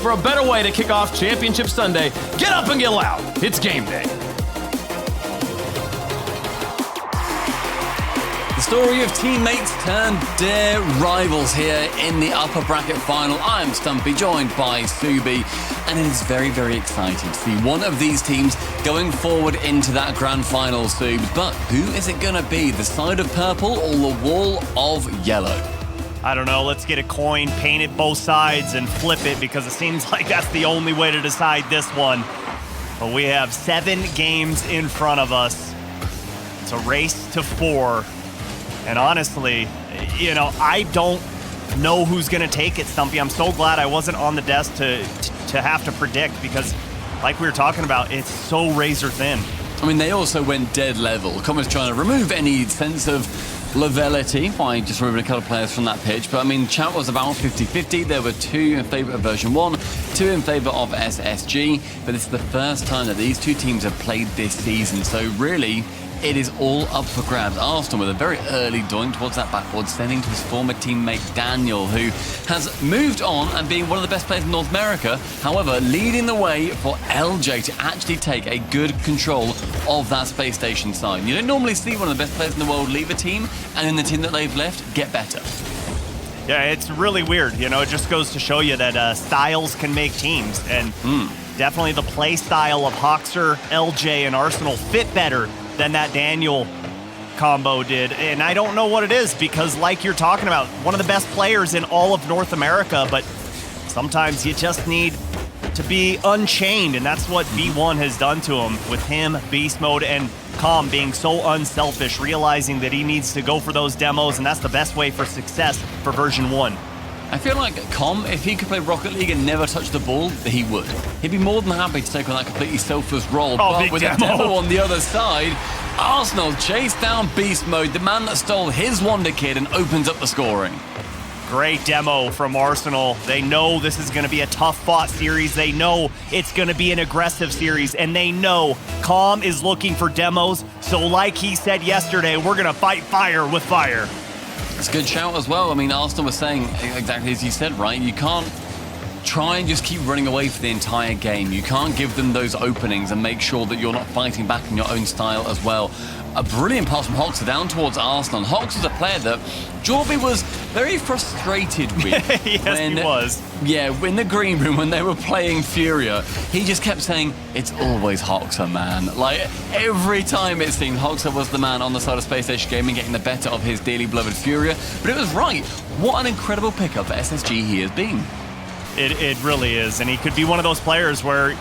for a better way to kick off Championship Sunday. Get up and get loud. It's game day. The story of teammates turned dear rivals here in the upper bracket final. I am Stumpy, joined by Subi, and it is very, very exciting to see one of these teams going forward into that grand final, Subs. But who is it going to be, the side of purple or the wall of yellow? I don't know, let's get a coin, paint it both sides, and flip it, because it seems like that's the only way to decide this one. But we have 7 games in front of us. It's a race to 4. And honestly, you know, I don't know who's going to take it, Stumpy. I'm so glad I wasn't on the desk to have to predict, because like we were talking about, it's so razor thin. I mean, they also went dead level. Common's trying to remove any sense of levelity by just removing a couple of players from that pitch. But I mean, chat was about 50-50. There were 2 in favour of version 1, 2 in favour of SSG. But this is the first time that these 2 teams have played this season. So really, it is all up for grabs. Arsenal with a very early doink towards that backboard, sending to his former teammate Daniel, who has moved on and being one of the best players in North America. However, leading the way for LJ to actually take a good control of that space station side. You don't normally see one of the best players in the world leave a team, and in the team that they've left, get better. Yeah, it's really weird. You know, it just goes to show you that styles can make teams. And definitely the play style of Hoxer, LJ, and Arsenal fit better than that Daniel combo did. And I don't know what it is, because like you're talking about, one of the best players in all of North America, but sometimes you just need to be unchained, and that's what V1 has done to him, with him, Beast Mode, and Calm being so unselfish, realizing that he needs to go for those demos, and that's the best way for success for version 1. I feel like Com, if he could play Rocket League and never touch the ball, he would. He'd be more than happy to take on that completely selfless role. But with a demo on the other side, Arsenal chase down Beast Mode, the man that stole his Wonder Kid, and opens up the scoring. Great demo from Arsenal. They know this is going to be a tough-fought series. They know it's going to be an aggressive series, and they know Calm is looking for demos. So like he said yesterday, we're going to fight fire with fire. It's a good shout as well. I mean, Arsenal was saying exactly as you said, right? You can't try and just keep running away for the entire game. You can't give them those openings and make sure that you're not fighting back in your own style as well. A brilliant pass from Hoxer down towards Arsenal. And Hoxer was a player that Jorby was very frustrated with. Yes, he was. Yeah, in the green room when they were playing Furia, he just kept saying, it's always Hoxer, man. Like, every time it seemed Hoxer was the man on the side of Space Station Gaming, getting the better of his dearly beloved Furia. But it was right. What an incredible pickup for SSG he has been. It really is. And he could be one of those players where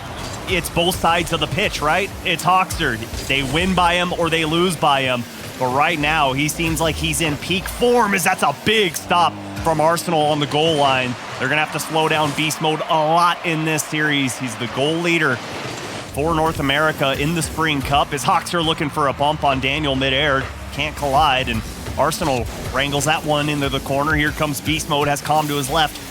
it's both sides of the pitch, right? It's Hoxer. They win by him or they lose by him. But right now, he seems like he's in peak form, as that's a big stop from Arsenal on the goal line. They're going to have to slow down Beast Mode a lot in this series. He's the goal leader for North America in the Spring Cup. Is Hoxer looking for a bump on Daniel midair? Can't collide, and Arsenal wrangles that one into the corner. Here comes Beast Mode, has Calm to his left.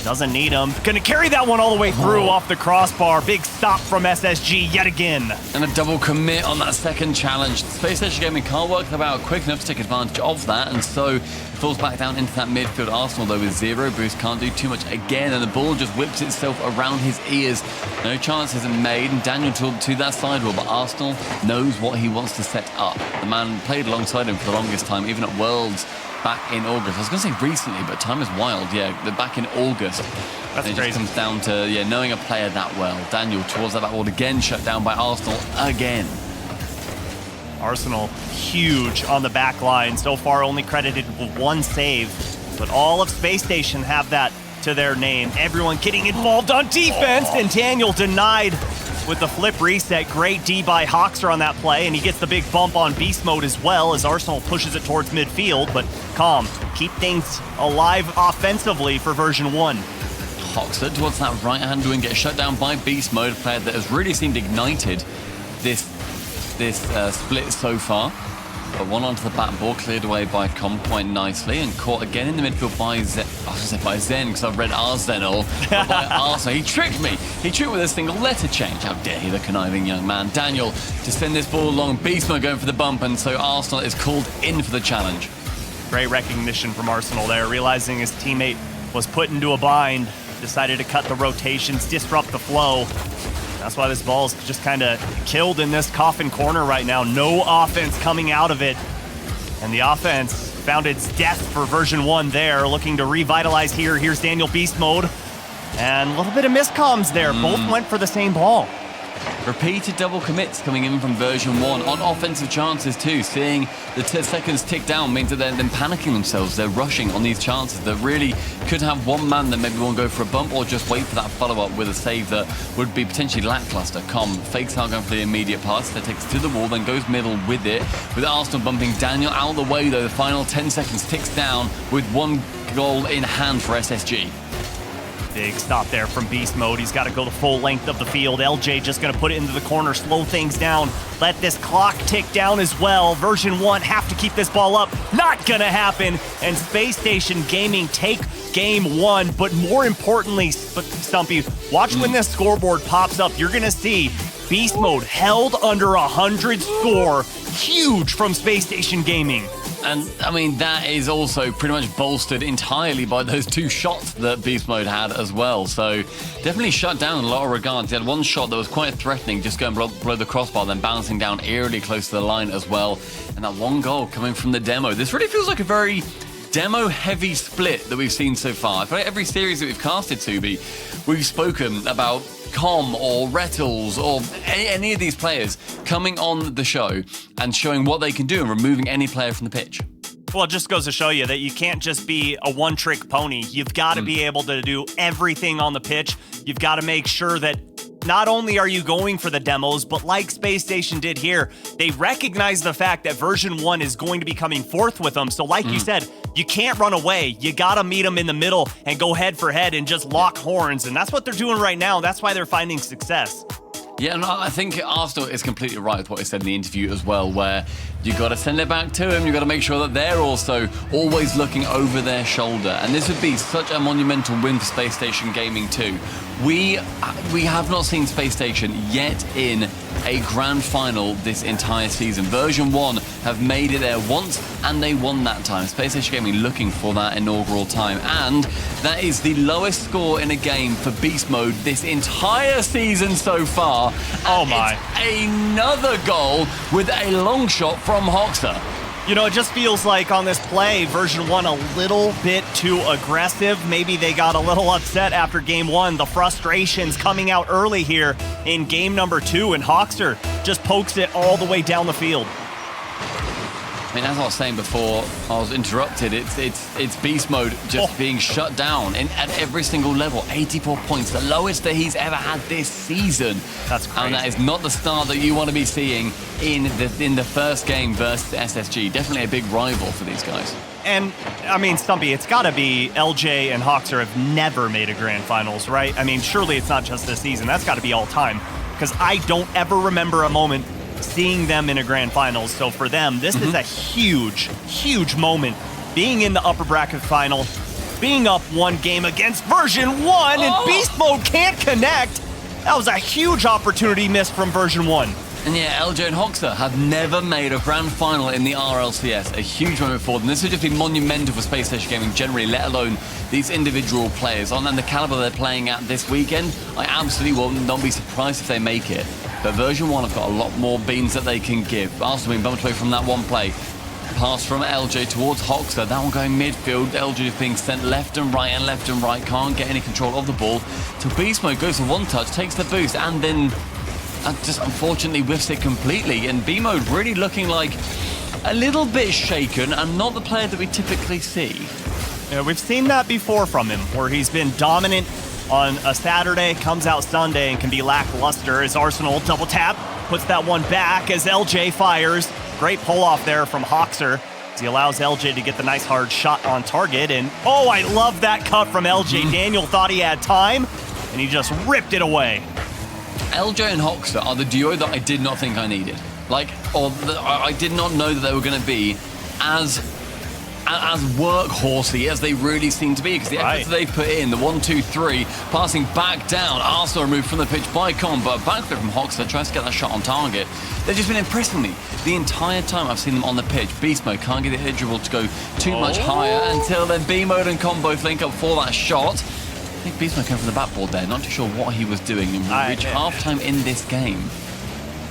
Doesn't need him. Gonna carry that one all the way through off the crossbar. Big stop from SSG yet again. And a double commit on that second challenge. Space Station Gaming can't work them out quick enough to take advantage of that, and so falls back down into that midfield. Arsenal, though, with 0 boost, can't do too much again, and the ball just whips itself around his ears. No chance isn't made, and Daniel to that sidewall, but Arsenal knows what he wants to set up. The man played alongside him for the longest time, even at Worlds back in August. I was going to say recently, but time is wild. Yeah, they're back in August. That's crazy. It just comes down to knowing a player that well. Daniel towards that backboard again, shut down by Arsenal again. Arsenal huge on the back line. So far only credited with 1 save, but all of Space Station have that to their name. Everyone getting involved on defense, and Daniel denied with the flip reset. Great D by Hoxer on that play, and he gets the big bump on Beast Mode as well as Arsenal pushes it towards midfield. But Calm, keep things alive offensively for version 1. Hoxer towards that right-hand wing, gets shut down by Beast Mode, a player that has really seemed ignited this split so far. But one onto the back ball, cleared away by Com quite nicely, and caught again in the midfield by Zen. I was going to say by Zen, because I've read Arsenal, but by Arsenal. He tricked me. He tricked with a single letter change. How dare he, the conniving young man. Daniel to send this ball along. Beastmo going for the bump, and so Arsenal is called in for the challenge. Great recognition from Arsenal there, realizing his teammate was put into a bind. decided to cut the rotations, disrupt the flow. That's why this ball's just kind of killed in this coffin corner right now. No offense coming out of it. And the offense found its death for version 1 there, looking to revitalize here. Here's Daniel Beast Mode. And a little bit of miscomms there. Both went for the same ball. Repeated double commits coming in from version 1 on offensive chances too. Seeing the seconds tick down means that they're then panicking themselves. They're rushing on these chances that really could have one man that maybe won't go for a bump or just wait for that follow-up with a save that would be potentially lackluster. Fakes out going for the immediate pass. That takes it to the wall, then goes middle with it. With Arsenal bumping Daniel out of the way though, the final 10 seconds ticks down with 1 goal in hand for SSG. Big stop there from Beast Mode. He's got to go the full length of the field. LJ just going to put it into the corner, slow things down, let this clock tick down as well. Version 1 have to keep this ball up. Not going to happen. And Space Station Gaming take game 1. But more importantly, Stumpy, watch when this scoreboard pops up. You're going to see Beast Mode held under 100 score. Huge from Space Station Gaming. And, I mean, that is also pretty much bolstered entirely by those 2 shots that Beast Mode had as well. So, definitely shut down in a lot of regards. He had 1 shot that was quite threatening, just going below the crossbar, then bouncing down eerily close to the line as well. And that 1 goal coming from the demo. This really feels like a very demo-heavy split that we've seen so far. I feel like every series that we've casted, Tubi, we've spoken about Com or Rettles or any of these players coming on the show and showing what they can do and removing any player from the pitch. Well, it just goes to show you that you can't just be a one-trick pony. You've got to be able to do everything on the pitch. You've got to make sure that not only are you going for the demos, but like Space Station did here, they recognize the fact that version 1 is going to be coming forth with them. So like you said, you can't run away. You got to meet them in the middle and go head for head and just lock horns. And that's what they're doing right now. That's why they're finding success. Yeah, and I think Arsenal is completely right with what he said in the interview as well, where you got to send it back to him. You got to make sure that they're also always looking over their shoulder. And this would be such a monumental win for Space Station Gaming too. We have not seen Space Station yet in a grand final this entire season. Version 1 have made it there once, and they won that time. Space Station Gaming looking for that inaugural time. And that is the lowest score in a game for Beast Mode this entire season so far. Oh my. It's another goal with a long shot from Hoxer. You know, it just feels like on this play, version 1 a little bit too aggressive. Maybe they got a little upset after game 1. The frustrations coming out early here in game number 2, and Hoxer just pokes it all the way down the field. I mean, as I was saying before I was interrupted, it's Beast Mode just being shut down at every single level. 84 points, the lowest that he's ever had this season. That's crazy. And that is not the start that you want to be seeing in the first game versus SSG. Definitely a big rival for these guys. And, I mean, Stumpy, it's got to be LJ and Hoxer have never made a grand finals, right? I mean, surely it's not just this season. That's got to be all time. Because I don't ever remember a moment seeing them in a grand finals. So for them, this is a huge, huge moment. Being in the upper bracket final, being up 1 game against version 1, and Beast Mode can't connect. That was a huge opportunity missed from version 1. And yeah, LJ and Hoxer have never made a grand final in the RLCS. A huge moment for them. This would just be monumental for Space Station Gaming generally, let alone these individual players. On and the caliber they're playing at this weekend, I absolutely will not be surprised if they make it. But version 1 have got a lot more beans that they can give. Arsenal being bumped away from that 1 play. Pass from LJ towards Hoxer. That one going midfield. LJ is being sent left and right and left and right. Can't get any control of the ball. So Beast Mode goes for 1 touch, takes the boost, and then just unfortunately whiffs it completely. And B-Mode really looking like a little bit shaken and not the player that we typically see. Yeah, we've seen that before from him, where he's been dominant on a Saturday, comes out Sunday and can be lackluster. As Arsenal double tap, puts that one back as LJ fires. Great pull off there from Hoxer as he allows LJ to get the nice hard shot on target. And oh, I love that cut from LJ. Daniel thought he had time and he just ripped it away. LJ and Hoxer are the duo that I did not think I needed. I did not know that they were going to be as workhorsey as they really seem to be, because the efforts that they put in, the 1-2-3, passing back down, Arsenal removed from the pitch by Com, but a backflip from Hoxer tries to get that shot on target. They've just been impressing me the entire time I've seen them on the pitch. Beast Mode can't get the dribble to go too much higher until then B-Mode and Com both link up for that shot. think Beastmo came from the backboard there. Not too sure what he was doing. And we reach halftime in this game.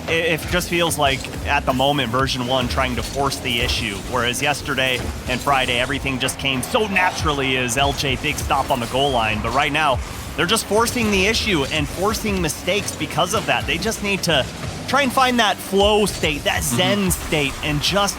It just feels like, at the moment, version 1 trying to force the issue, whereas yesterday and Friday, everything just came so naturally as LJ big stop on the goal line. But right now, they're just forcing the issue and forcing mistakes because of that. They just need to try and find that flow state, that zen state, and just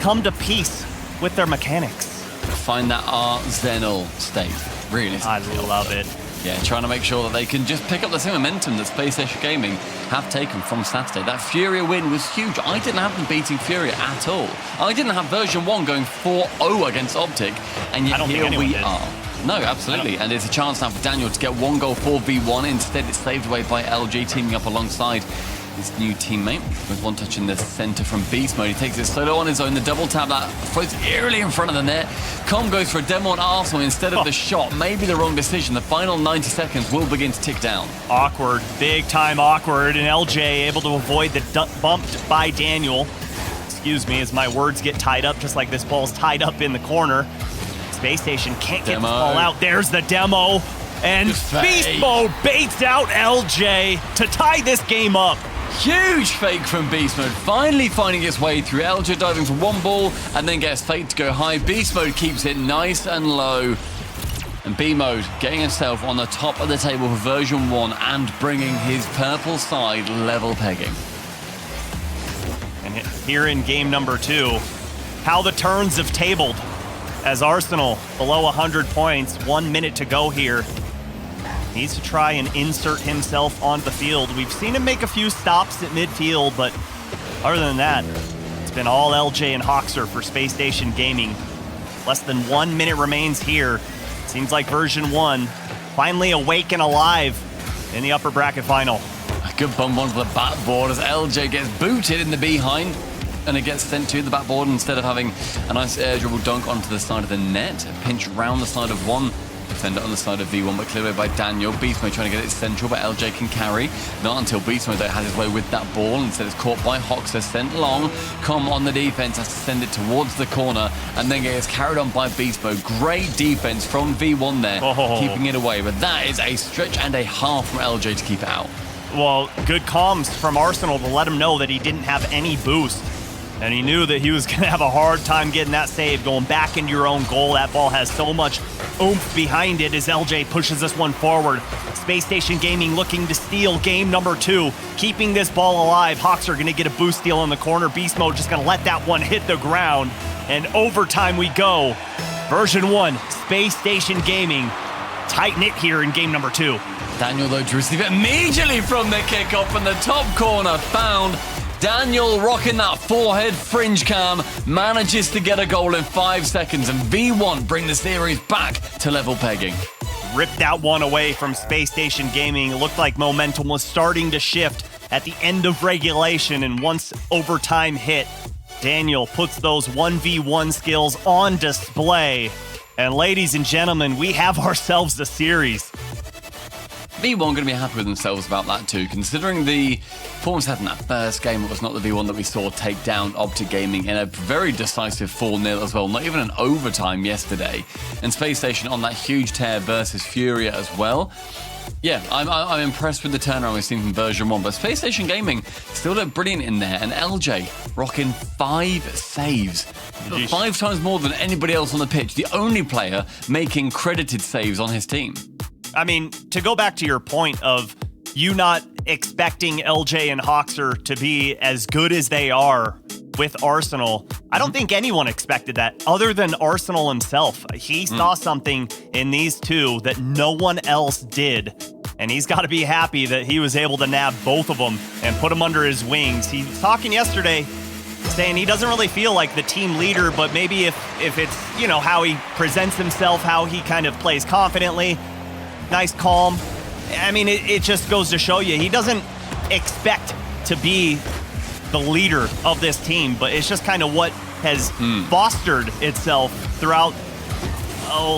come to peace with their mechanics. Find that Zenal state. Really. I love it. Yeah, trying to make sure that they can just pick up the same momentum that Space Station Gaming have taken from Saturday. That Furia win was huge. I didn't have them beating Furia at all. I didn't have version 1 going 4-0 against Optic, and yet here we are. No, absolutely. And it's a chance now for Daniel to get 1 goal 4v1. Instead, it's saved away by LG, teaming up alongside his new teammate with 1 touch in the center from Beast Mode. He takes it solo on his own. The double tap that floats eerily in front of the net. Com goes for a demo on Arsenal instead of the shot. Maybe the wrong decision. The final 90 seconds will begin to tick down. Awkward, big time awkward, and LJ able to avoid the bumped by Daniel. Excuse me, as my words get tied up, just like this ball's tied up in the corner. Space Station can't get the ball out. There's the demo, and Beast Mode baits out LJ to tie this game up. Huge fake from Beast Mode, finally finding its way through. LJ diving for 1 ball and then gets fake to go high. Beast Mode keeps it nice and low. And B Mode getting himself on the top of the table for version 1 and bringing his purple side level pegging. And here in game number 2, how the turns have tabled as Arsenal below 100 points, 1 minute to go here. Needs to try and insert himself onto the field. We've seen him make a few stops at midfield, but other than that, it's been all LJ and Hoxer for Space Station Gaming. Less than 1 minute remains here. Seems like version 1 finally awake and alive in the upper bracket final. A good bump onto the backboard as LJ gets booted in the behind, and it gets sent to the backboard instead of having a nice air dribble dunk onto the side of the net. A pinch round the side of 1. Defender on the side of V1, but cleared away by Daniel. Beast Mode trying to get it central, but LJ can carry. Not until Beast Mode has his way with that ball. Instead, it's caught by Hoxer, sent long. Com on the defense, has to send it towards the corner, and then gets carried on by Beast Mode. Great defense from V1 there, keeping it away. But that is a stretch and a half from LJ to keep it out. Well, good comms from Arsenal to let him know that he didn't have any boost. And he knew that he was going to have a hard time getting that save, going back into your own goal. That ball has so much oomph behind it as LJ pushes this one forward. Space Station Gaming looking to steal game number 2, keeping this ball alive. Hawks are going to get a boost steal in the corner. Beast Mode just going to let that one hit the ground. And overtime we go. Version 1, Space Station Gaming. Tighten it here in game number 2. Daniel, though, to receive it immediately from the kickoff in the top corner. Found Daniel rocking that forehead fringe cam, manages to get a goal in 5 seconds, and V1 bring the series back to level pegging. Ripped that one away from Space Station Gaming. It looked like momentum was starting to shift at the end of regulation, and once overtime hit, Daniel puts those 1v1 skills on display. And ladies and gentlemen, we have ourselves a series. V1 going to be happy with themselves about that too, considering the performance had in that first game. It was not the V1 that we saw take down Optic Gaming in a very decisive 4-0 as well, not even an overtime yesterday. And Space Station on that huge tear versus Furia as well. Yeah, I'm impressed with the turnaround we've seen from version 1, but Space Station Gaming still look brilliant in there, and LJ rocking 5 saves. 5 times more than anybody else on the pitch, the only player making credited saves on his team. I mean, to go back to your point of you not expecting LJ and Hoxer to be as good as they are with Arsenal, I don't think anyone expected that other than Arsenal himself. He saw something in these two that no one else did, and he's got to be happy that he was able to nab both of them and put them under his wings. He was talking yesterday saying he doesn't really feel like the team leader, but maybe if it's, you know, how he presents himself, how he kind of plays confidently, nice, calm. I mean, it just goes to show you, he doesn't expect to be the leader of this team, but it's just kind of what has fostered itself throughout,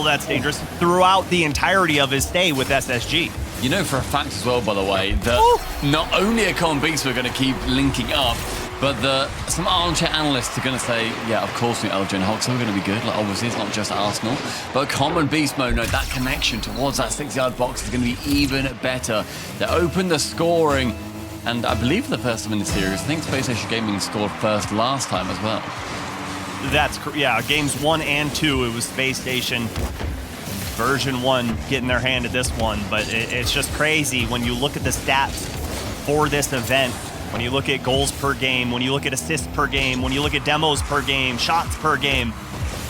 that's dangerous, throughout the entirety of his stay with SSG. You know for a fact as well, by the way, that not only are Com Beasts we're going to keep linking up, But some armchair analysts are going to say, yeah, of course, LJ and Hawks are going to be good. Like, obviously, it's not just Arsenal. But Common Beast Mode, know that connection towards that 6-yard box is going to be even better. They open the scoring, and I believe the first time in the series. I think Space Station Gaming scored first last time as well. Yeah, games 1 and 2, it was Space Station version 1 getting their hand at this one. But it's just crazy when you look at the stats for this event. When you look at goals per game, when you look at assists per game, when you look at demos per game, shots per game,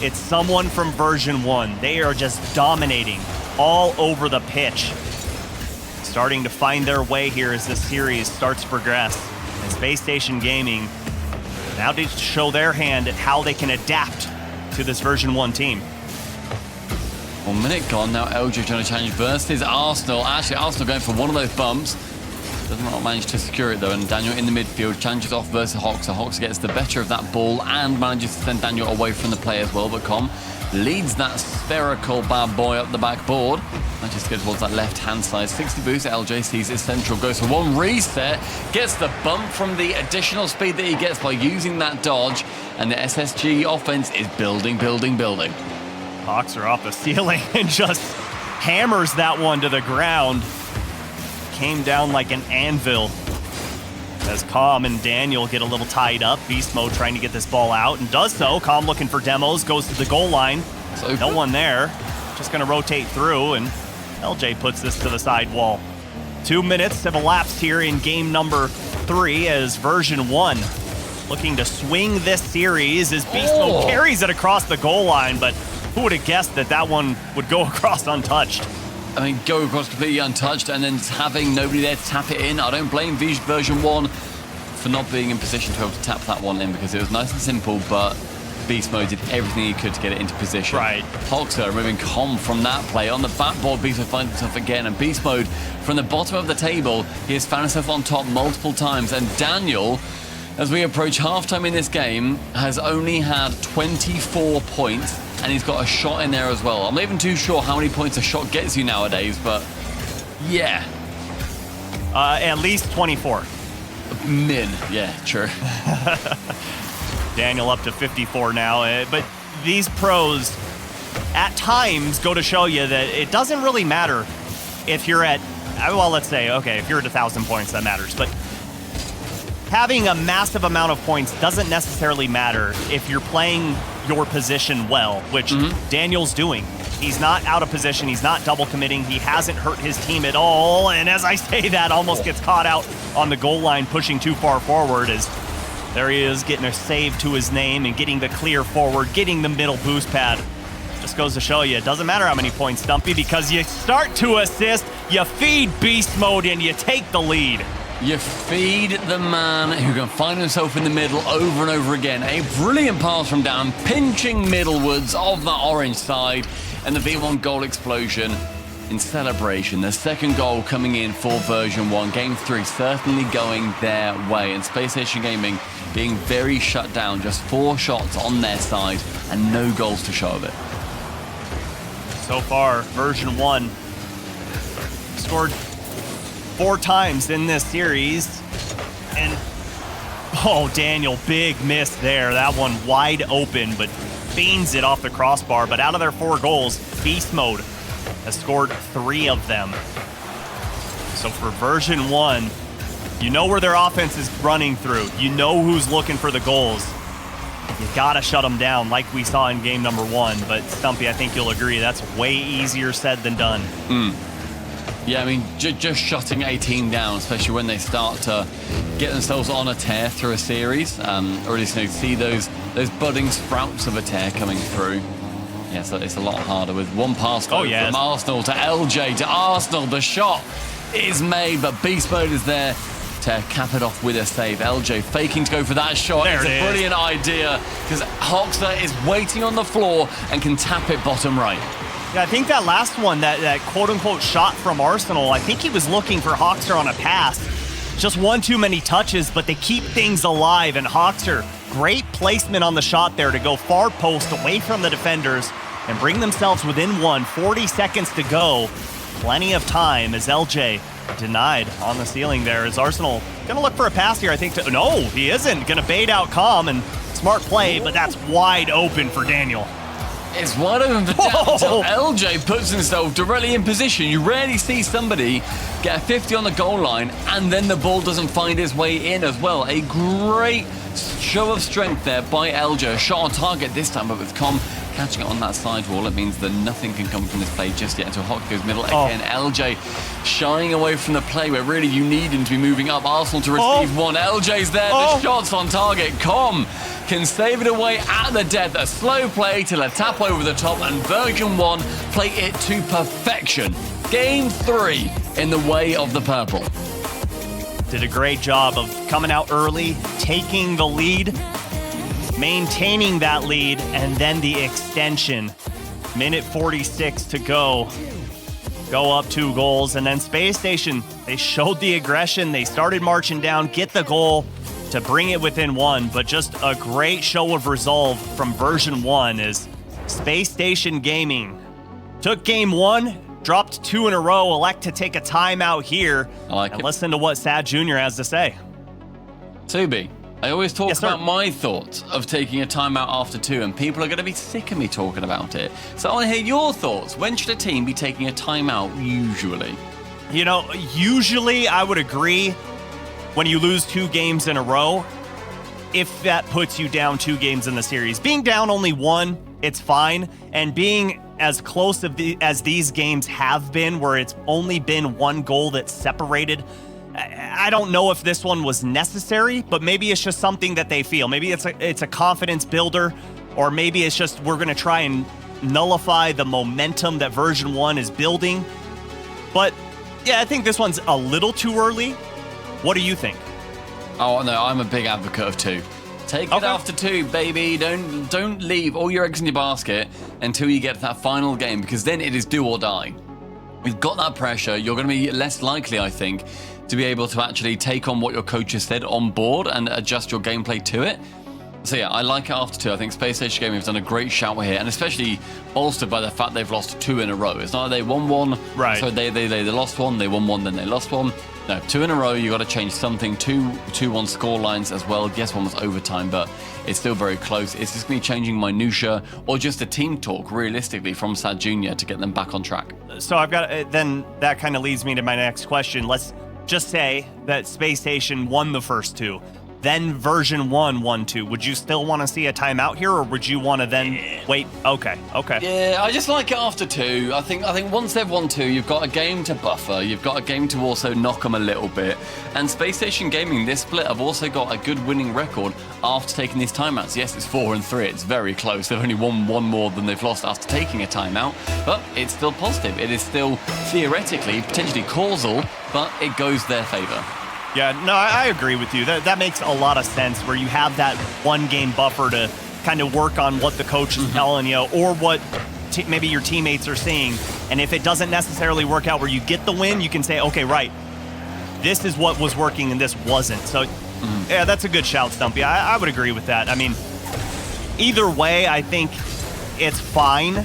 it's someone from version 1. They are just dominating all over the pitch. Starting to find their way here as this series starts to progress. And Space Station Gaming now to show their hand at how they can adapt to this version 1 team. 1 minute gone now. LJ trying to challenge versus Arsenal. Actually, Arsenal going for one of those bumps. Does not manage to secure it though, and Daniel in the midfield challenges off versus Hawks. So Hawks gets the better of that ball and manages to send Daniel away from the play as well. But Com leads that spherical bad boy up the backboard. Manages to go towards that left-hand side. 60 boost. LJ sees it central, goes for one reset, gets the bump from the additional speed that he gets by using that dodge, and the SSG offense is building. Hawks are off the ceiling and just hammers that one to the ground. Came down like an anvil as Com and Daniel get a little tied up. Beast Mode trying to get this ball out and does so. Com looking for demos, goes to the goal line. No one there. Just going to rotate through, and LJ puts this to the side wall. 2 minutes have elapsed here in game number 3 as version 1 looking to swing this series as Beast Mode carries it across the goal line, but who would have guessed that one would go across untouched? I mean, go across completely untouched and then having nobody there to tap it in. I don't blame version 1 for not being in position to be able to tap that one in because it was nice and simple, but Beast Mode did everything he could to get it into position. Right. Hawks are removing Com from that play. On the backboard, Beast Mode finds himself again, and Beast Mode, from the bottom of the table, he has found himself on top multiple times, and Daniel, as we approach halftime in this game, has only had 24 points. And he's got a shot in there as well. I'm not even too sure how many points a shot gets you nowadays, but yeah. At least 24. Min, yeah, true. Daniel up to 54 now. But these pros, at times, go to show you that it doesn't really matter if you're at, well, let's say, okay, if you're at 1,000 points, that matters. But having a massive amount of points doesn't necessarily matter if you're playing your position well, which Daniel's doing. He's not out of position. He's not double committing. He hasn't hurt his team at all. And as I say that, almost gets caught out on the goal line, pushing too far forward as there he is getting a save to his name and getting the clear forward, getting the middle boost pad. Just goes to show you, it doesn't matter how many points, Stumpy, because you start to assist, you feed Beast Mode, and you take the lead. You feed the man who can find himself in the middle over and over again. A brilliant pass from Dan, pinching middlewards of the orange side, and the V1 goal explosion in celebration. The second goal coming in for version 1. Game 3 certainly going their way, and Space Station Gaming being very shut down. Just 4 shots on their side and no goals to show of it. So far, version 1 scored 4 times in this series, and Daniel, big miss there. That one wide open, but beans it off the crossbar. But out of their 4 goals, Beast Mode has scored 3 of them. So for version 1, you know where their offense is running through. You know who's looking for the goals. You gotta shut them down like we saw in game number 1. But Stumpy, I think you'll agree, that's way easier said than done. Yeah, I mean, just shutting a team down, especially when they start to get themselves on a tear through a series, or at least see those budding sprouts of a tear coming through. Yeah, so it's a lot harder with one pass from Arsenal to LJ to Arsenal. The shot is made, but Beast Mode is there to cap it off with a save. LJ faking to go for that shot. It's a brilliant idea because Hoxer is waiting on the floor and can tap it bottom right. Yeah, I think that last one, that quote-unquote shot from Arsenal, I think he was looking for Hoxer on a pass. Just one too many touches, but they keep things alive. And Hoxer, great placement on the shot there to go far post away from the defenders and bring themselves within 40 seconds to go. plenty of time as LJ denied on the ceiling there. Is Arsenal going to look for a pass here, I think? No, he isn't. Going to bait out Calm, and smart play, but that's wide open for Daniel. It's wide open for Daniel until LJ puts himself directly in position. You rarely see somebody get a 50 on the goal line and then the ball doesn't find its way in as well. A great show of strength there by LJ. A shot on target this time, but with Com catching it on that side wall, it means that nothing can come from this play just yet until Hock goes middle again. LJ shying away from the play where really you need him to be moving up. Arsenal to receive one. LJ's there. The shot's on target. Com can save it away at the death. A slow play till a tap over the top, and version 1 play it to perfection. Game 3 in the way of the purple. Did a great job of coming out early, taking the lead, maintaining that lead, and then the extension. Minute 46 to go. Go up 2 goals, and then Space Station, they showed the aggression. They started marching down, get the goal to bring it within 1, but just a great show of resolve from version 1 as Space Station Gaming took game 1, dropped 2 in a row, elect to take a timeout here. And listen to what Sad Jr. has to say. Tubi, I always talk about my thoughts of taking a timeout after 2, and people are going to be sick of me talking about it. So I want to hear your thoughts. When should a team be taking a timeout usually? You know, usually I would agree when you lose 2 games in a row, if that puts you down 2 games in the series. Being down only 1, it's fine. And being as close as these games have been, where it's only been 1 goal that's separated, I don't know if this one was necessary, but maybe it's just something that they feel. Maybe it's a confidence builder, or maybe it's just we're going to try and nullify the momentum that version 1 is building. But yeah, I think this one's a little too early. What do you think? Oh, no, I'm a big advocate of 2. Take it after 2, baby. Don't leave all your eggs in your basket until you get to that final game, because then it is do or die. We've got that pressure. You're going to be less likely, I think, to be able to actually take on what your coach has said on board and adjust your gameplay to it. So yeah, I like it after 2. I think Space Station Gaming have done a great shout here, and especially bolstered by the fact they've lost 2 in a row. It's not like they won 1, right? So they lost 1, they won 1, then they lost 1. No, 2 in a row, you got to change something. 2-1 score lines as well. Yes, 1 was overtime, but it's still very close. It's just going to be changing minutia or just a team talk, realistically, from Sad Jr. to get them back on track. So I've got, then that kind of leads me to my next question. Let's just say that Space Station won the first 2. Then version 1 won 2. Would you still want to see a timeout here, or would you want to then wait? Okay. Yeah, I just like it after 2. I think once they've won 2, you've got a game to buffer. You've got a game to also knock them a little bit. And Space Station Gaming, this split, have also got a good winning record after taking these timeouts. Yes, it's 4-3. It's very close. They've only won 1 more than they've lost after taking a timeout. But it's still positive. It is still theoretically, potentially causal, but it goes their favor. Yeah, no, I agree with you. That makes a lot of sense, where you have that 1 game buffer to kind of work on what the coach is telling you, or what maybe your teammates are saying. And if it doesn't necessarily work out where you get the win, you can say, okay, right, this is what was working and this wasn't. So yeah, that's a good shout, Stumpy. I would agree with that. I mean, either way, I think it's fine,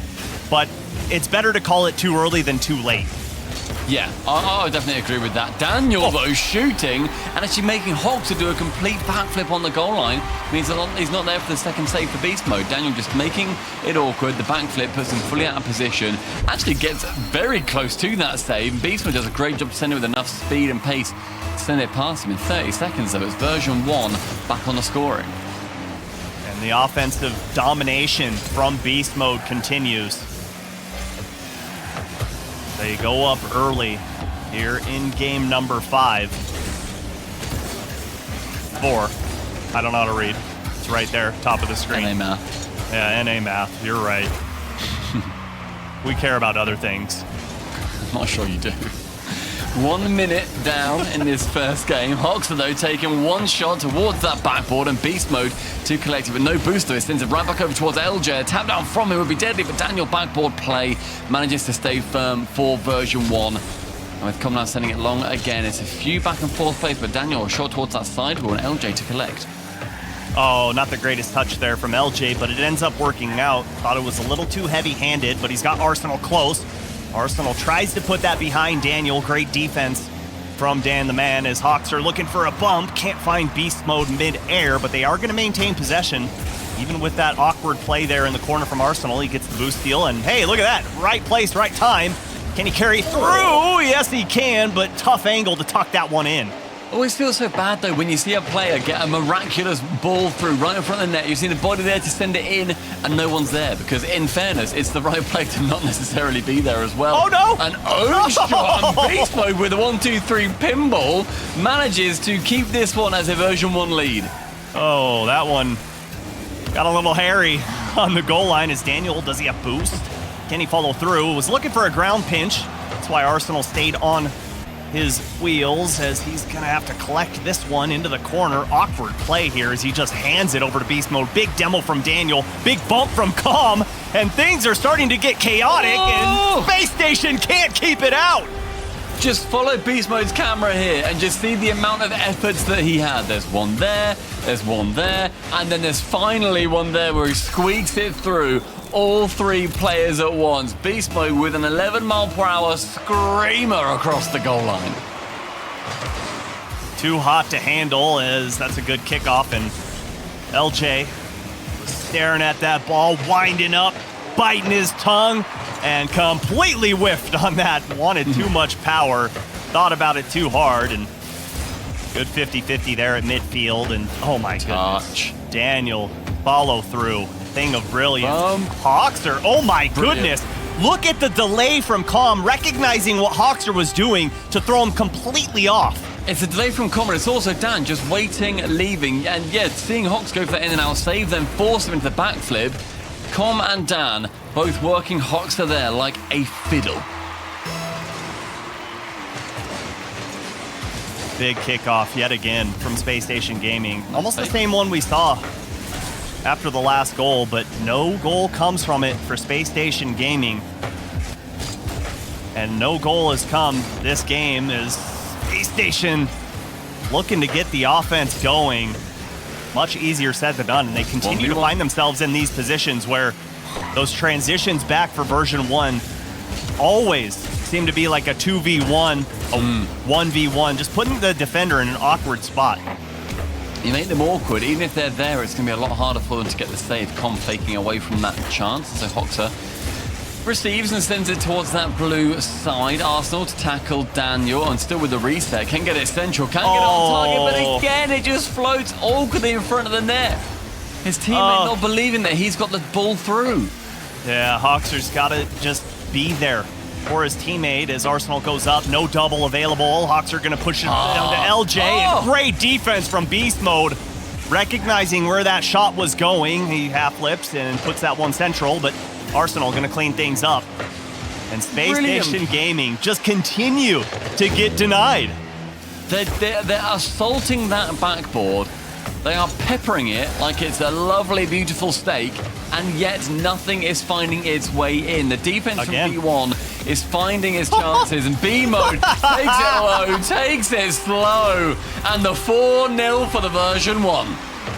but it's better to call it too early than too late. Yeah, I would definitely agree with that. Daniel, though, shooting and actually making Hog to do a complete backflip on the goal line means he's not there for the second save for Beast Mode. Daniel just making it awkward. The backflip puts him fully out of position. Actually gets very close to that save. Beast Mode does a great job to send it with enough speed and pace to send it past him in 30 seconds, though. It's version 1 back on the scoring. And the offensive domination from Beast Mode continues. They go up early here in game number 5. 4. I don't know how to read. It's right there, top of the screen. NA math. Yeah, NA math. You're right. We care about other things. I'm not sure you do. 1 minute down in this first game. Hoxer, though, taking 1 shot towards that backboard, and Beast Mode to collect it with no booster. It sends it right back over towards LJ. A tap down from him would be deadly, but Daniel backboard play manages to stay firm for version 1. And with Com now sending it long again. It's a few back and forth plays, but Daniel a shot towards that sidewall and LJ to collect. Oh, not the greatest touch there from LJ, but it ends up working out. Thought it was a little too heavy-handed, but he's got Arsenal close. Arsenal tries to put that behind Daniel. Great defense from Dan the Man as Hawks are looking for a bump. Can't find beast mode mid-air, but they are going to maintain possession. Even with that awkward play there in the corner from Arsenal, he gets the boost steal, and hey, look at that. Right place, right time. Can he carry through? Yes, he can, but tough angle to tuck that one in. Always feels so bad, though, when you see a player get a miraculous ball through right in front of the net. You've seen the body there to send it in, and no one's there, because in fairness, it's the right play to not necessarily be there as well. Oh, no! And shot and beast mode with a 1-2-3 pinball manages to keep this one as a version 1 lead. Oh, that one got a little hairy on the goal line as Daniel, does he have boost? Can he follow through? Was looking for a ground pinch. That's why Arsenal stayed on his wheels as he's gonna have to collect this one into the corner. Awkward play here as he just hands it over to beast mode. Big demo from Daniel, big bump from Calm, and things are starting to get chaotic, and Space Station can't keep it out. Just follow beast mode's camera here and just see the amount of efforts that he had. There's one there, there's one there, and then there's finally one there where he squeaks it through. All 3 players at once. Beast mode with an 11-mile-per-hour screamer across the goal line. Too hot to handle as that's a good kickoff, and LJ staring at that ball, winding up, biting his tongue, and completely whiffed on that. Wanted too much power, thought about it too hard, and good 50-50 there at midfield, and oh my goodness. Daniel, follow through. Thing of brilliance. Hawkster, oh my goodness. Look at the delay from Calm, recognizing what Hawkster was doing to throw him completely off. It's a delay from Calm, and it's also Dan just waiting, leaving, and yeah, seeing Hawks go for that in and out save, then force him into the backflip. Calm and Dan both working Hawkster there like a fiddle. Big kickoff yet again from Space Station Gaming. Almost the same one we saw after the last goal, but no goal comes from it for Space Station Gaming. And no goal has come this game as Space Station looking to get the offense going. Much easier said than done, and they continue to find themselves in these positions where those transitions back for version 1 always seem to be like a 2v1, a 1v1, just putting the defender in an awkward spot. You make them awkward. Even if they're there, it's going to be a lot harder for them to get the save. Com faking away from that chance. So Hoxer receives and sends it towards that blue side. Arsenal to tackle Daniel, and still with the reset. Can get it central, can get it on target, but again, it just floats awkwardly in front of the net. His teammate not believing that he's got the ball through. Yeah, Hoxer's got to just be there for his teammate as Arsenal goes up. No double available. Hawks are going to push it down to LJ. And great defense from Beast Mode. Recognizing where that shot was going, he half flips and puts that one central, but Arsenal going to clean things up. And Space Station Gaming just continue to get denied. They're assaulting that backboard. They are peppering it like it's a lovely, beautiful steak, and yet nothing is finding its way in. The defense from B1 is finding its chances, and B-Mode takes it low, takes it slow, and the 4-0 for the version 1.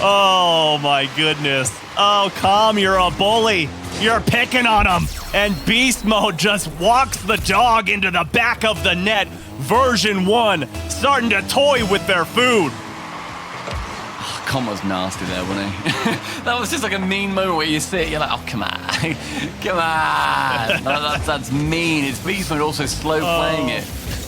Oh, my goodness. Oh, Calm, you're a bully. You're picking on him. And Beast Mode just walks the dog into the back of the net. Version 1 starting to toy with their food. Con was nasty there, wasn't he? That was just like a mean moment where you sit, you're like, oh, come on. Come on. That's mean. It's Beast Mode also slow playing it,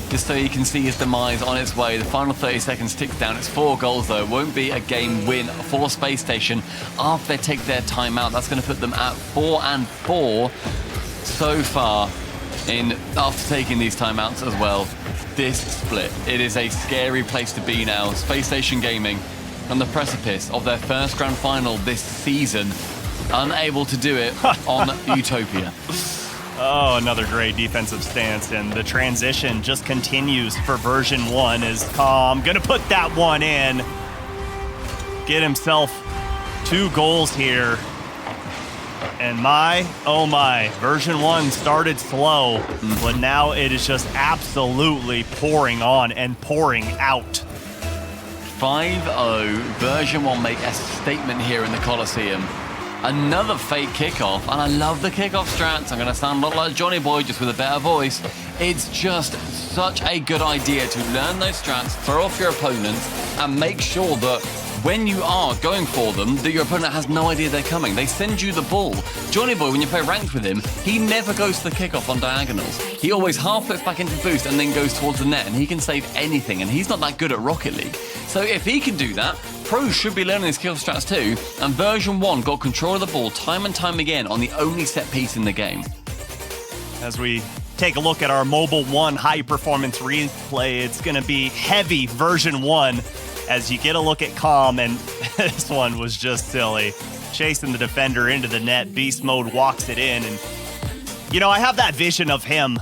just so you can see his demise on its way. The final 30 seconds ticks down. It's 4 goals, though. It won't be a game win for Space Station after they take their timeout. That's going to put them at 4-4 so far after taking these timeouts as well. This split, it is a scary place to be now. Space Station Gaming on the precipice of their first grand final this season, unable to do it on Utopia. Oh, another great defensive stance, and the transition just continues for version 1 as Calm gonna put that one in. Get himself 2 goals here. And oh my, version 1 started slow, but now it is just absolutely pouring on and pouring out. 5-0, version 1 make a statement here in the Coliseum. Another fake kickoff, and I love the kickoff strats. I'm going to sound a lot like Johnny Boy, just with a better voice. It's just such a good idea to learn those strats, throw off your opponents, and make sure that when you are going for them, that your opponent has no idea they're coming. They send you the ball. Johnny Boy, when you play ranked with him, he never goes to the kickoff on diagonals. He always half flips back into boost and then goes towards the net, and he can save anything, and he's not that good at Rocket League. So if he can do that, pros should be learning his kill strats too, and version 1 got control of the ball time and time again on the only set piece in the game. As we take a look at our Mobile 1 high-performance replay, it's going to be heavy version 1 as you get a look at Calm, and this one was just silly. Chasing the defender into the net, Beast Mode walks it in, and, you know, I have that vision of him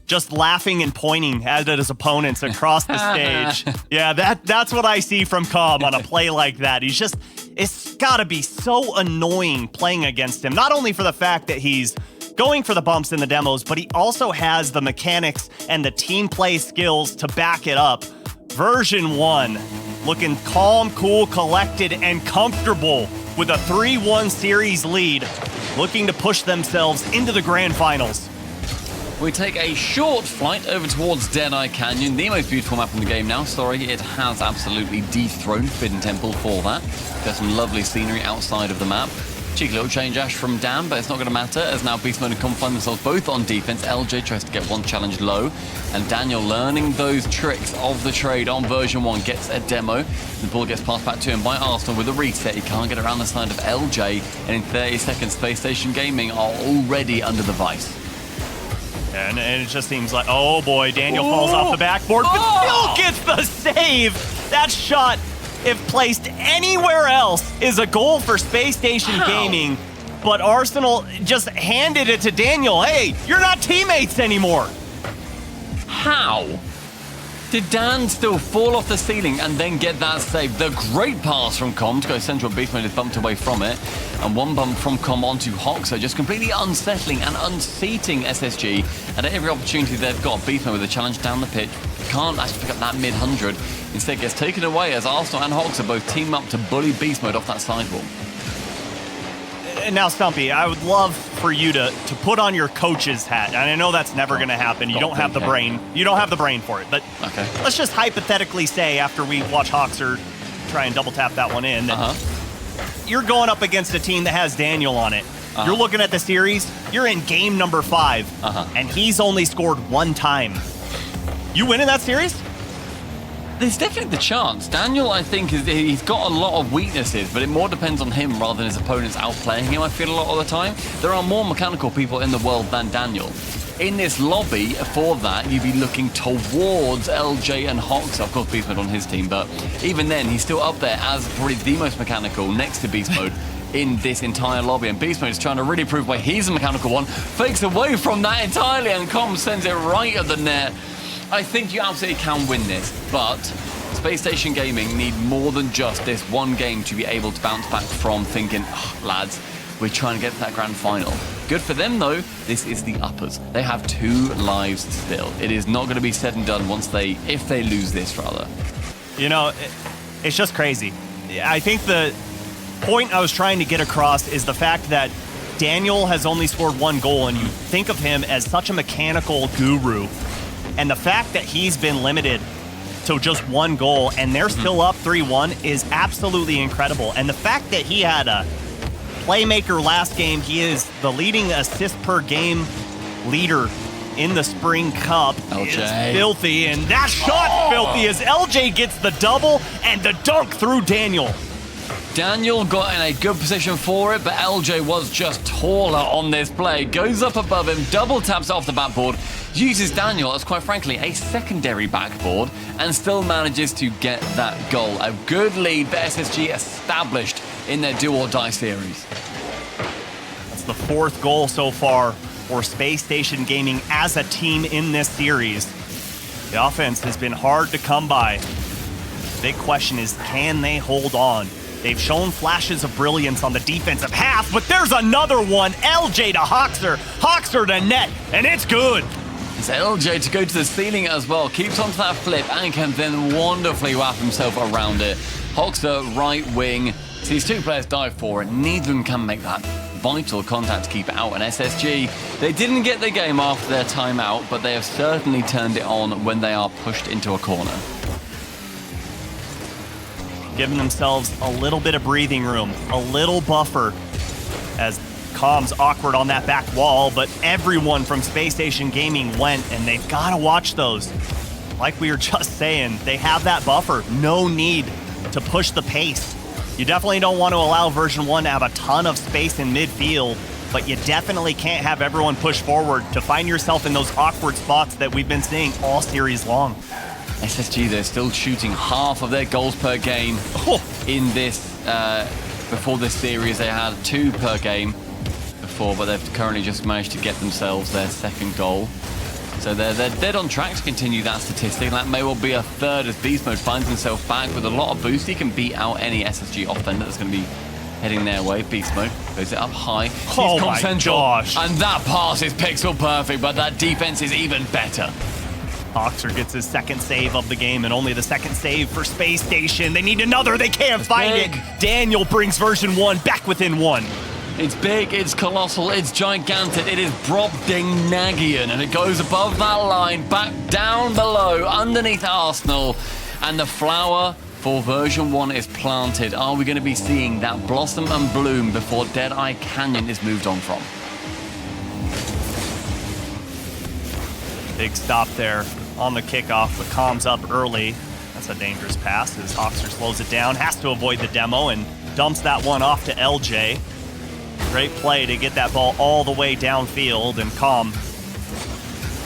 just laughing and pointing at his opponents across the stage. Yeah, that's what I see from Calm on a play like that. He's just, it's got to be so annoying playing against him, not only for the fact that he's going for the bumps in the demos, but he also has the mechanics and the team play skills to back it up. Version 1, looking calm, cool, collected, and comfortable with a 3-1 series lead, looking to push themselves into the grand finals. We take a short flight over towards Deadeye Canyon, the most beautiful map in the game now. Sorry, it has absolutely dethroned Forbidden Temple for that. There's some lovely scenery outside of the map. Cheeky little change Ash from Dan, but it's not going to matter, as now Beast Mode and Com find themselves both on defense. LJ tries to get one challenge low, and Daniel, learning those tricks of the trade on version 1, gets a demo. The ball gets passed back to him by Arsenal with a reset. He can't get around the side of LJ, and in 30 seconds, Space Station Gaming are already under the vice. And it just seems like, oh boy, Daniel falls off the backboard, but still gets the save. That shot, if placed anywhere else, is a goal for Space Station Gaming. But Arsenal just handed it to Daniel. Hey, you're not teammates anymore. How did Dan still fall off the ceiling and then get that save? The great pass from Com to go central. Beast Mode is bumped away from it. And one bump from Com onto Hoxer, just completely unsettling and unseating SSG. And at every opportunity they've got, Beast Mode with a challenge down the pitch can't actually pick up that mid-100. Instead gets taken away as Arsenal and Hoxer both team up to bully Beast Mode off that sidewall. And now, Stumpy, I would love for you to put on your coach's hat. And I know that's never going to happen. You don't have the brain. You don't have the brain for it. But okay, let's just hypothetically say, after we watch Hoxer try and double tap that one in, you're going up against a team that has Daniel on it. You're looking at the series. You're in game number 5, and he's only scored 1 time. You win in that series? There's definitely the chance. Daniel, I think, he's got a lot of weaknesses, but it more depends on him rather than his opponents outplaying him, I feel, a lot of the time. There are more mechanical people in the world than Daniel. In this lobby, for that, you'd be looking towards LJ and Hoxer. Of course, Beast Mode on his team, but even then, he's still up there as probably the most mechanical next to Beast Mode in this entire lobby. And Beast Mode is trying to really prove why he's a mechanical one. Fakes away from that entirely, and Com sends it right at the net. I think you absolutely can win this, but Space Station Gaming need more than just this one game to be able to bounce back from thinking, oh, lads, we're trying to get to that grand final. Good for them, though. This is the uppers. They have 2 lives still. It is not going to be said and done if they lose this, rather. You know, it's just crazy. I think the point I was trying to get across is the fact that Daniel has only scored 1 goal, and you think of him as such a mechanical guru. And the fact that he's been limited to just 1 goal and they're still up 3-1 is absolutely incredible. And the fact that he had a playmaker last game, he is the leading assist per game leader in the Spring Cup. LJ. Is filthy, and that shot filthy as LJ gets the double and the dunk through Daniel. Daniel got in a good position for it, but LJ was just taller on this play. Goes up above him, double taps it off the backboard, uses Daniel as, quite frankly, a secondary backboard, and still manages to get that goal. A good lead for SSG established in their do-or-die series. That's the 4th goal so far for Space Station Gaming as a team in this series. The offense has been hard to come by. The big question is, can they hold on? They've shown flashes of brilliance on the defensive half, but there's another one. LJ to Hoxer, Hoxer to net, and it's good. It's LJ to go to the ceiling as well. Keeps onto that flip and can then wonderfully wrap himself around it. Hoxer, right wing, So these two players dive for it. Neither of them can make that vital contact to keep it out. And SSG, they didn't get the game after their timeout, but they have certainly turned it on when they are pushed into a corner. Giving themselves a little bit of breathing room, a little buffer, as Com's awkward on that back wall, but everyone from Space Station Gaming went, and they've got to watch those. Like we were just saying, they have that buffer. No need to push the pace. You definitely don't want to allow version 1 to have a ton of space in midfield, but you definitely can't have everyone push forward to find yourself in those awkward spots that we've been seeing all series long. SSG, they're still shooting half of their goals per game in this. Before this series, they had 2 per game before, but they've currently just managed to get themselves their second goal. So they're dead on track to continue that statistic. That may well be a third as Beast Mode finds himself back with a lot of boost. He can beat out any SSG offender that's going to be heading their way. Beast Mode goes it up high. Oh my gosh. And that pass is pixel perfect, but that defense is even better. Hoxer gets his second save of the game, and only the second save for Space Station. They need another, they can't find it. Daniel brings version 1 back within 1. It's big, it's colossal, it's gigantic, it is Brobdingnagian, and it goes above that line, back down below, underneath Arsenal, and the flower for version 1 is planted. Are we going to be seeing that blossom and bloom before Deadeye Canyon is moved on from? Big stop there on the kickoff, but Com's up early. That's a dangerous pass as Hoxer slows it down, has to avoid the demo, and dumps that one off to LJ. Great play to get that ball all the way downfield, and Com,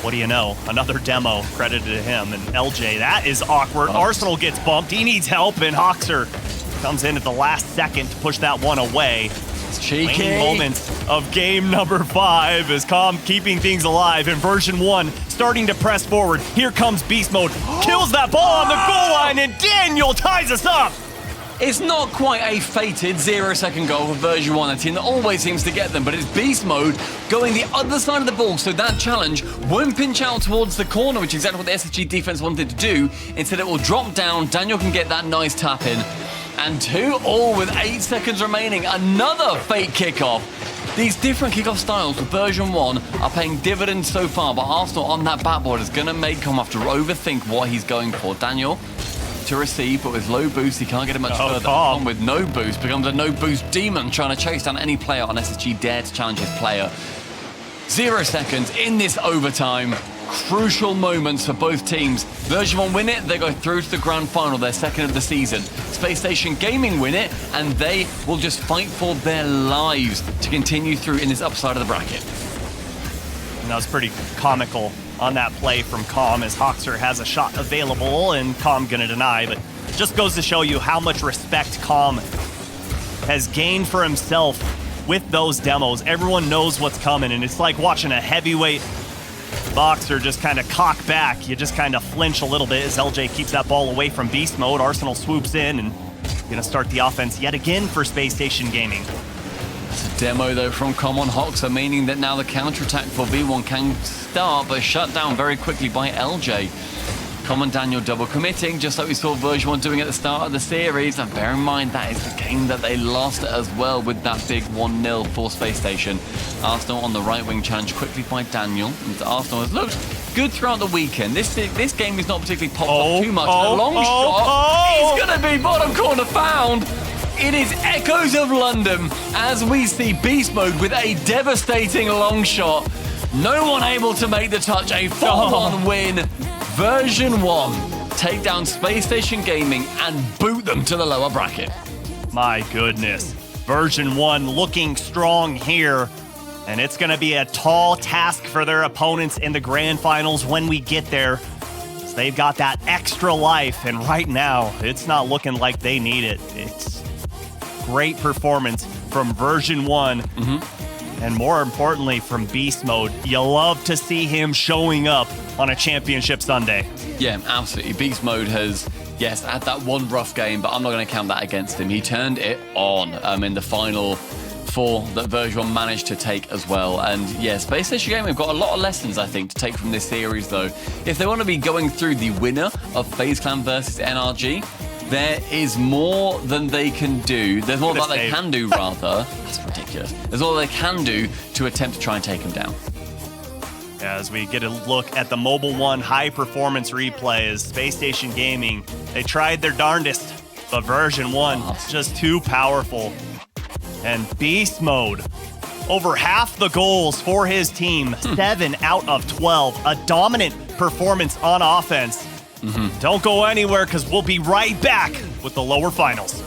what do you know? Another demo credited to him, and LJ, that is awkward. Arsenal gets bumped, he needs help, and Hoxer comes in at the last second to push that one away. It's cheeky. Waning moments of game number 5 as Com keeping things alive, and version 1 starting to press forward. Here comes Beast Mode, kills that ball on the goal line, and Daniel ties us up. It's not quite a fated 0-second goal for version 1, a team that always seems to get them, but it's Beast Mode going the other side of the ball, so that challenge won't pinch out towards the corner, which is exactly what the SSG defense wanted to do. Instead, it will drop down. Daniel can get that nice tap in. And 2-2 with 8 seconds remaining. Another fake kickoff. These different kickoff styles for version 1 are paying dividends so far, but Arsenal on that backboard is going to make him have to overthink what he's going for. Daniel to receive, but with low boost, he can't get it much further. Com with no boost becomes a no boost demon, trying to chase down any player on SSG dare to challenge his player. 0 seconds in this overtime. Crucial moments for both teams. Version 1 win it, they go through to the grand final, their second of the season. Space Station Gaming win it, and they will just fight for their lives to continue through in this upside of the bracket. And that was pretty comical on that play from Com, as Hoxer has a shot available, and Com gonna deny, but it just goes to show you how much respect Com has gained for himself with those demos. Everyone knows what's coming, and it's like watching a heavyweight boxer just kind of cock back. You just kind of flinch a little bit as LJ keeps that ball away from Beast Mode. Arsenal swoops in and gonna start the offense yet again for Space Station Gaming. It's a demo though from Common Hoxer, meaning that now the counterattack for V1 can start, but shut down very quickly by LJ. Common Daniel double committing, just like we saw version 1 doing at the start of the series. And bear in mind, that is the game that they lost as well with that big 1-0 for Space Station. Arsenal on the right wing, challenged quickly by Daniel. And Arsenal has looked good throughout the weekend. This game is not particularly popped up too much. A long shot. He's going to be bottom corner found. It is echoes of London as we see Beast Mode with a devastating long shot. No one able to make the touch. A 4-1 win. Version 1 take down Space Station Gaming and boot them to the lower bracket. My goodness. Version 1 looking strong here. And it's going to be a tall task for their opponents in the grand finals when we get there. So they've got that extra life, and right now, it's not looking like they need it. It's great performance from version 1. And more importantly, from Beast Mode. You love to see him showing up on a championship Sunday. Yeah, absolutely. Beast Mode has, yes, had that one rough game, but I'm not going to count that against him. He turned it on in the final 4 that version 1 managed to take as well. And yeah, Space Station Gaming have got a lot of lessons, I think, to take from this series, though. If they want to be going through the winner of FaZe Clan versus NRG, There is more than they can do. There's more that they can do, rather. That's ridiculous. There's more they can do to attempt to try and take them down. As we get a look at the Mobile One high-performance replays, Space Station Gaming, they tried their darndest, but version 1, just too powerful. And Beast Mode, over half the goals for his team, 7 out of 12, a dominant performance on offense. Don't go anywhere, because we'll be right back with the lower finals.